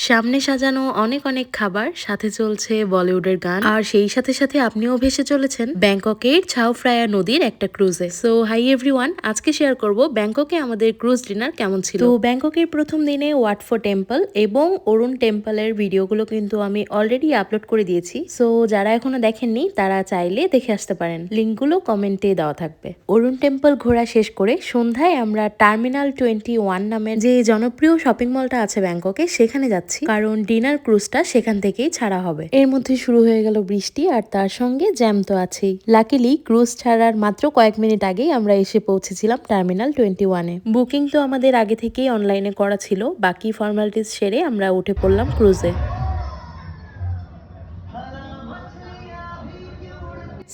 সামনে সাজানো অনেক অনেক খাবার, সাথে চলছে বলিউডের গান, আর সেই সাথে সাথে আপনিও ভেসে চলেছেন ব্যাংককের ছাও ফ্রায়া নদীর একটা ক্রুজে। সো হাই এভরিওয়ান, আজকে শেয়ার করব ব্যাংককে আমাদের ক্রুজ ডিনার কেমন ছিল। তো ব্যাংককের প্রথম দিনে ওয়াট ফো টেম্পল এবং অরুণ টেম্পলের ভিডিওগুলো কিন্তু আমি অলরেডি আপলোড করে দিয়েছি। সো যারা এখনো দেখেননি তারা চাইলে দেখে আসতে পারেন, লিঙ্কগুলো কমেন্টে দেওয়া থাকবে। অরুণ টেম্পল ঘোরা শেষ করে সন্ধ্যায় আমরা টার্মিনাল 21 নামের যে জনপ্রিয় শপিং মলটা আছে ব্যাংককে, সেখানে যাচ্ছি, কারণ ডিনার ক্রুজটা সেখান থেকেই ছাড়া হবে। এর মধ্যে শুরু হয়ে গেল বৃষ্টি, আর তার সঙ্গে জ্যাম তো আছেই। লাকিলি ক্রুজ ছাড়ার মাত্র কয়েক মিনিট আগেই আমরা এসে পৌঁছেছিলাম টার্মিনাল 21-এ। বুকিং তো আমাদের আগে থেকেই অনলাইনে করা ছিল, বাকি ফর্মালিটিস সেরে আমরা উঠে পড়লাম ক্রুজে।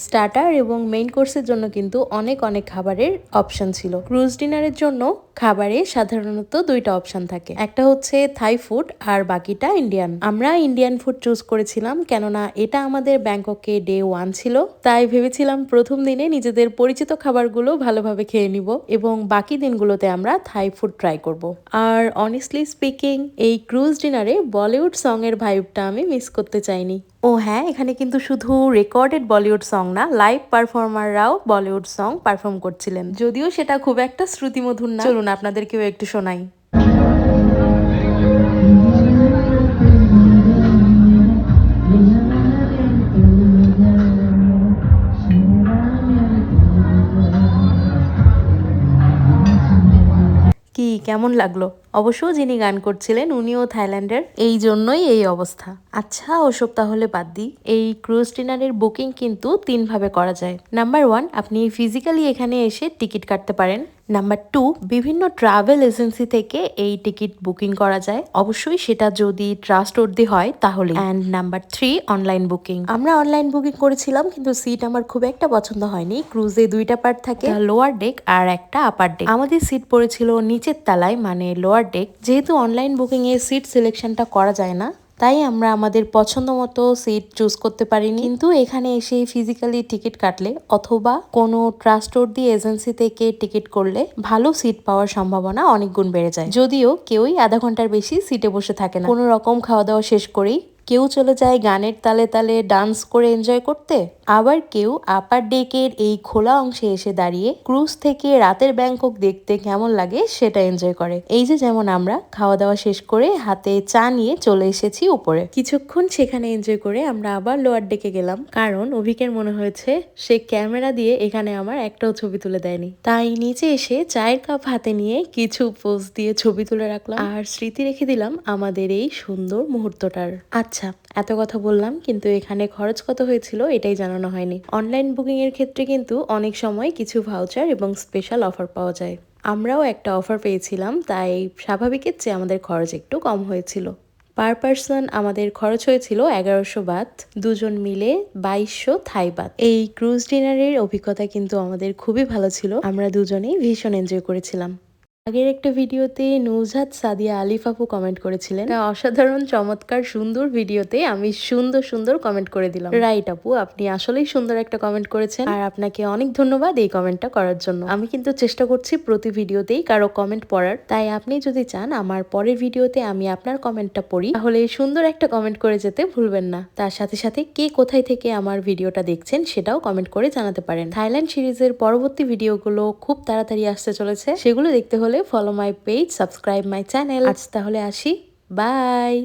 স্টার্টার এবং মেইন কোর্সের জন্য কিন্তু অনেক অনেক খাবারের অপশন ছিল। ক্রুজ ডিনারের জন্য খাবারে সাধারণত দুইটা অপশন থাকে, একটা হচ্ছে থাই ফুড আর বাকিটা ইন্ডিয়ান। আমরা ইন্ডিয়ান ফুড চুজ করেছিলাম, কেননা এটা আমাদের ব্যাংককে ডে 1 ছিল, তাই ভেবেছিলাম প্রথম দিনে নিজেদের পরিচিত খাবারগুলো ভালোভাবে খেয়ে নিব এবং বাকি দিনগুলোতে আমরা থাই ফুড ট্রাই করব। আর অনেস্টলি স্পিকিং, এই ক্রুজ ডিনারে বলিউড সং এর ভাইবটা আমি মিস করতে চাইনি। ও হ্যাঁ, এখানে কিন্তু শুধু রেকর্ডেড বলিউড সং না, লাইভ পারফর্মাররাও বলিউড সং পারফর্ম করছিলেন, যদিও সেটা খুব একটা শ্রুতিমধুর না। চলুন আপনাদেরকেও একটু শোনাই। কি কেমন লাগলো? অবশ্য যিনি গান করছিলেন উনিও থাইল্যান্ডের, এই জন্যই এই অবস্থা। আচ্ছা, ওসব তাহলে বাদ দিই। এই ক্রুজ ডিনারের বুকিং কিন্তু 3 ভাবে করা যায়। নাম্বার 1, আপনি ফিজিক্যালি এখানে এসে টিকিট কাটতে পারেন। নাম্বার 2, বিভিন্ন ট্রাভেল এজেন্সি থেকে এই টিকিট বুকিং করা যায়, অবশ্যই সেটা যদি ট্রাস্টওয়ার্দি হয় তাহলে। And number 3, online booking. আমরা অনলাইন বুকিং করেছিলাম, কিন্তু সিট আমার খুব একটা পছন্দ হয়নি। ক্রুজে 2টা পার্ট থাকে, লোয়ার ডেক আর একটা আপার ডেক। আমাদের সিট পড়েছিল নিচের তলায়, মানে লোয়ার ডেক। যেহেতু অনলাইন বুকিং এ সিট সিলেকশনটা করা যায় না, তাই আমরা আমাদের পছন্দ মতো সিট চুজ করতে পারিনি। কিন্তু এখানে এসে ফিজিক্যালি টিকিট কাটলে অথবা কোনো ট্রাস্টওয়ার্দি এজেন্সি থেকে টিকিট করলে ভালো সিট পাওয়ার সম্ভাবনা অনেক গুণ বেড়ে যায়। যদিও কেউই আধা ঘন্টার বেশি সিটে বসে থাকে না। কোনো রকম খাওয়া দাওয়া শেষ করেই কেউ চলে যায় গানের তালে তালে ডান্স করে এনজয় করতে, আবার কেউ আপার ডেকের এই খোলা অংশে এসে দাঁড়িয়ে ক্রুজ থেকে রাতের ব্যাংকক দেখতে কেমন লাগে সেটা এনজয় করে। এই যে যেমন আমরা খাওয়া দাওয়া শেষ করে হাতে চা নিয়ে চলে এসেছি উপরে। কিছুক্ষণ সেখানে এনজয় করে আমরা আবার লোয়ার ডেকে গেলাম, কারণ অভিকের মনে হয়েছে সে ক্যামেরা দিয়ে এখানে আমার একটাও ছবি তুলে দেয়নি। তাই নিচে এসে চায়ের কাপ হাতে নিয়ে কিছু পোজ দিয়ে ছবি তুলে রাখলাম, আর স্মৃতি রেখে দিলাম আমাদের এই সুন্দর মুহূর্তটার। আচ্ছা, এত কথা বললাম, কিন্তু এখানে খরচ কত হয়েছিল এটাই জানানো হয়নি। অনলাইন বুকিং এর ক্ষেত্রে কিন্তু অনেক সময় কিছু ভাউচার এবং স্পেশাল অফার পাওয়া যায়। আমরাও একটা অফার পেয়েছিলাম, তাই স্বাভাবিকের চেয়ে আমাদের খরচ একটু কম হয়েছিল। পার পার্সন আমাদের খরচ হয়েছিল 1100 বাত, দুজন মিলে 2200 থাই বাত। এই ক্রুজ ডিনারের অভিজ্ঞতা কিন্তু আমাদের খুবই ভালো ছিল, আমরা দুজনেই ভীষণ এনজয় করেছিলাম। আগের একটা ভিডিওতে নৌজাত সাদিয়া আলিফ আপু কমেন্ট করেছিলেন, অসাধারণ চমৎকার সুন্দর ভিডিওতে আমি সুন্দর সুন্দর কমেন্ট করে দিলাম। রাইট আপু, আপনি আসলেই সুন্দর একটা কমেন্ট করেছেন, আর আপনাকে অনেক ধন্যবাদ এই কমেন্টটা করার জন্য। আমি কিন্তু চেষ্টা করছি প্রতি ভিডিওতেই কারো কমেন্ট পড়ার, তাই আপনি যদি চান আমার পরের ভিডিওতে আমি আপনার কমেন্টটা পড়ি, তাহলে সুন্দর একটা কমেন্ট করে যেতে ভুলবেন না। তার সাথে সাথে কে কোথায় থেকে আমার ভিডিওটা দেখছেন সেটাও কমেন্ট করে জানাতে পারেন। থাইল্যান্ড সিরিজের পরবর্তী ভিডিওগুলো খুব তাড়াতাড়ি আসতে চলেছে, সেগুলো দেখতে হলে follow my page, subscribe my channel. আজ তাহলে আসি, বাই।